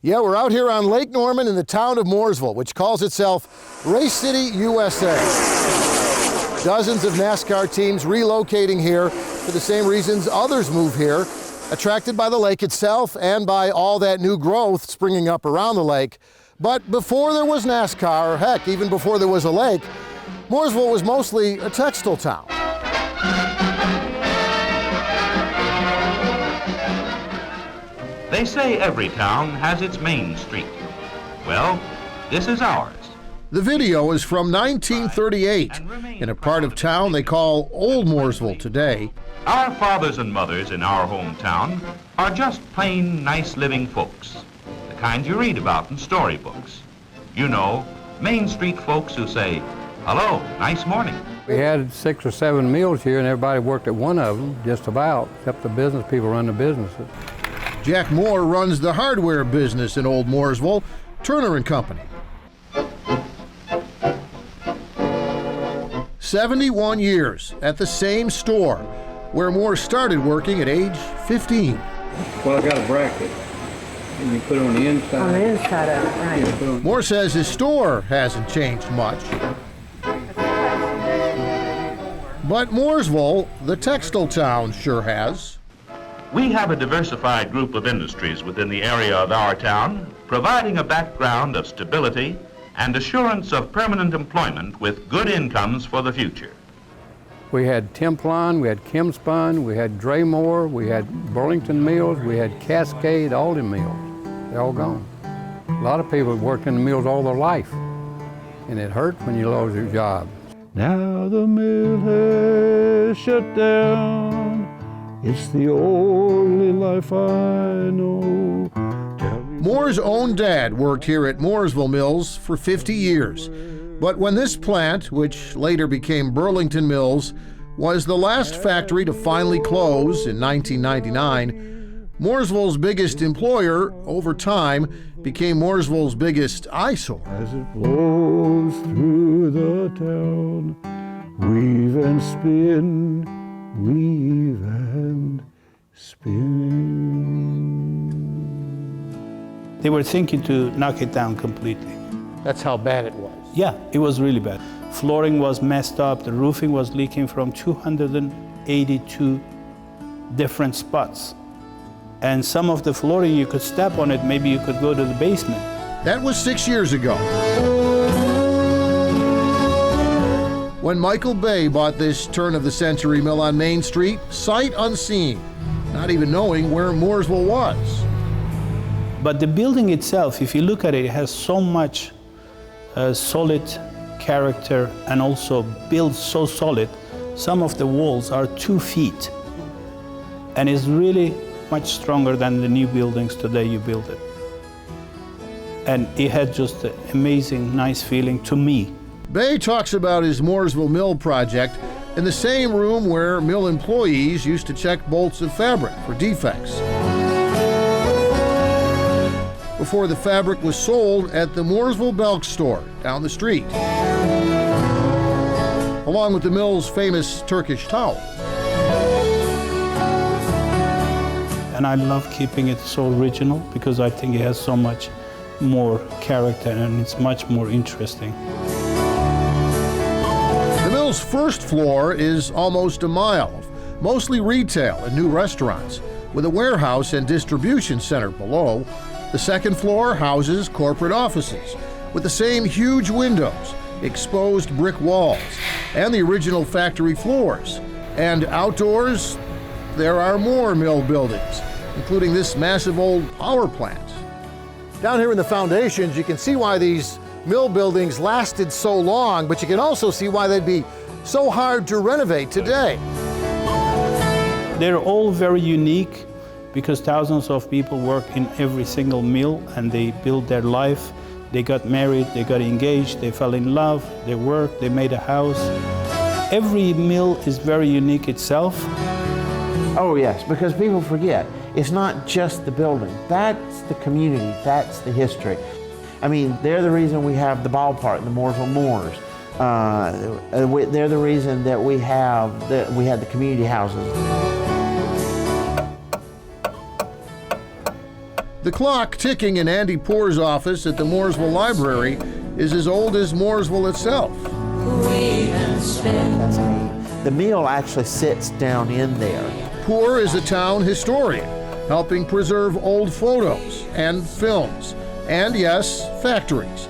Yeah, we're out here on Lake Norman in the town of Mooresville, which calls itself Race City, USA. Dozens of NASCAR teams relocating here for the same reasons others move here, attracted by the lake itself and by all that new growth springing up around the lake. But before there was NASCAR, or heck, even before there was a lake, Mooresville was mostly a textile town. They say every town has its main street. Well, this is ours. The video is from 1938 in a part of town they call Old Mooresville today. Our fathers and mothers in our hometown are just plain nice living folks, the kind you read about in storybooks. You know, Main Street folks who say, "Hello, nice morning." We had 6 or 7 mills here and everybody worked at one of them, just about, except the business people run the businesses. Jack Moore runs the hardware business in Old Mooresville, Turner and Company. 71 years at the same store, where Moore started working at age 15. Well, I got a bracket, and you put it on the inside. On the inside of it, right. Moore says his store hasn't changed much. But Mooresville, the textile town, sure has. We have a diversified group of industries within the area of our town, providing a background of stability and assurance of permanent employment with good incomes for the future. We had Templon, we had Kimspun, we had Draymore, we had Burlington Mills, we had Cascade, all the mills. They're all gone. A lot of people worked in the mills all their life, and it hurt when you lose your job. Now the mill has shut down. It's the only life I know. Moore's own dad worked here at Mooresville Mills for 50 years. But when this plant, which later became Burlington Mills, was the last factory to finally close in 1999, Mooresville's biggest employer, over time, became Mooresville's biggest eyesore. As it flows through the town, weave and spin, weave and spin. They were thinking to knock it down completely. That's how bad it was. Yeah, it was really bad. Flooring was messed up, the roofing was leaking from 282 different spots. And some of the flooring, you could step on it, maybe you could go to the basement. That was 6 years ago, when Michael Bay bought this turn-of-the-century mill on Main Street, sight unseen, not even knowing where Mooresville was. But the building itself, if you look at it, it has so much solid character and also built so solid. Some of the walls are 2 feet and is really much stronger than the new buildings today you build it. And it had just an amazing, nice feeling to me. Bay talks about his Mooresville Mill project in the same room where mill employees used to check bolts of fabric for defects, before the fabric was sold at the Mooresville Belk store down the street, along with the mill's famous Turkish towel. And I love keeping it so original because I think it has so much more character and it's much more interesting. The mill's first floor is almost a mile of mostly retail and new restaurants, with a warehouse and distribution center below. The second floor houses corporate offices with the same huge windows, exposed brick walls, and the original factory floors. And outdoors, there are more mill buildings, including this massive old power plant. Down here in the foundations, you can see why these mill buildings lasted so long, but you can also see why they'd be so hard to renovate today. They're all very unique because thousands of people work in every single mill and they build their life. They got married, they got engaged, they fell in love, they worked, they made a house. Every mill is very unique itself. Oh yes, because people forget, it's not just the building. That's the community, that's the history. I mean, they're the reason we have the ballpark, the Mooresville Moors. They're the reason that we had the community houses. The clock ticking in Andy Poor's office at the Mooresville Library is as old as Mooresville itself. The mill actually sits down in there. Poor is a town historian, helping preserve old photos and films, and yes, factories,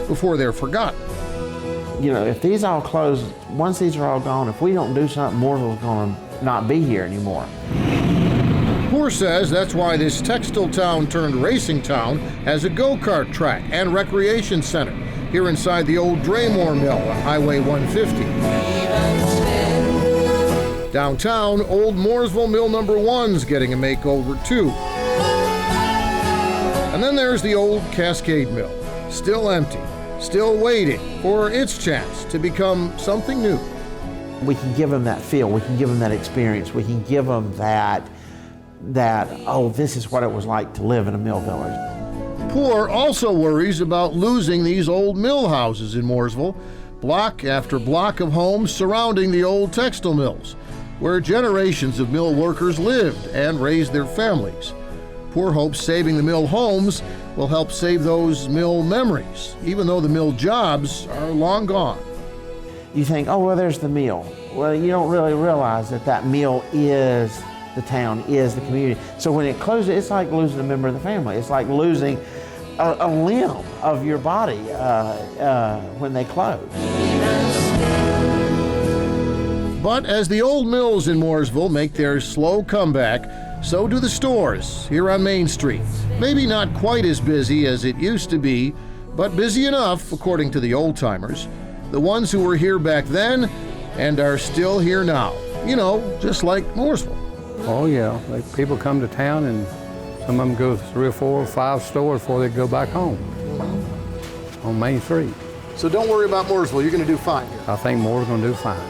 before they're forgotten. You know, if these all close, once these are all gone, if we don't do something, Mooresville's going to not be here anymore. Poor says that's why this textile town turned racing town has a go-kart track and recreation center here inside the old Draymore Mill on Highway 150. Downtown, old Mooresville Mill number 1's getting a makeover too. And then there's the old Cascade Mill, still empty, still waiting for its chance to become something new. We can give them that feel, we can give them that experience, we can give them that, oh, this is what it was like to live in a mill village. Poor also worries about losing these old mill houses in Mooresville, block after block of homes surrounding the old textile mills, where generations of mill workers lived and raised their families. Poor hopes saving the mill homes will help save those mill memories, even though the mill jobs are long gone. You think, oh, well, there's the mill. Well, you don't really realize that that mill is the town, is the community. So when it closes, it's like losing a member of the family. It's like losing a limb of your body when they close. But as the old mills in Mooresville make their slow comeback, so do the stores here on Main Street. Maybe not quite as busy as it used to be, but busy enough, according to the old-timers, the ones who were here back then and are still here now. You know, just like Mooresville. Oh yeah, people come to town and some of them go 3 or 4 or 5 stores before they go back home on Main Street. So don't worry about Mooresville, you're going to do fine here. I think Moore's going to do fine.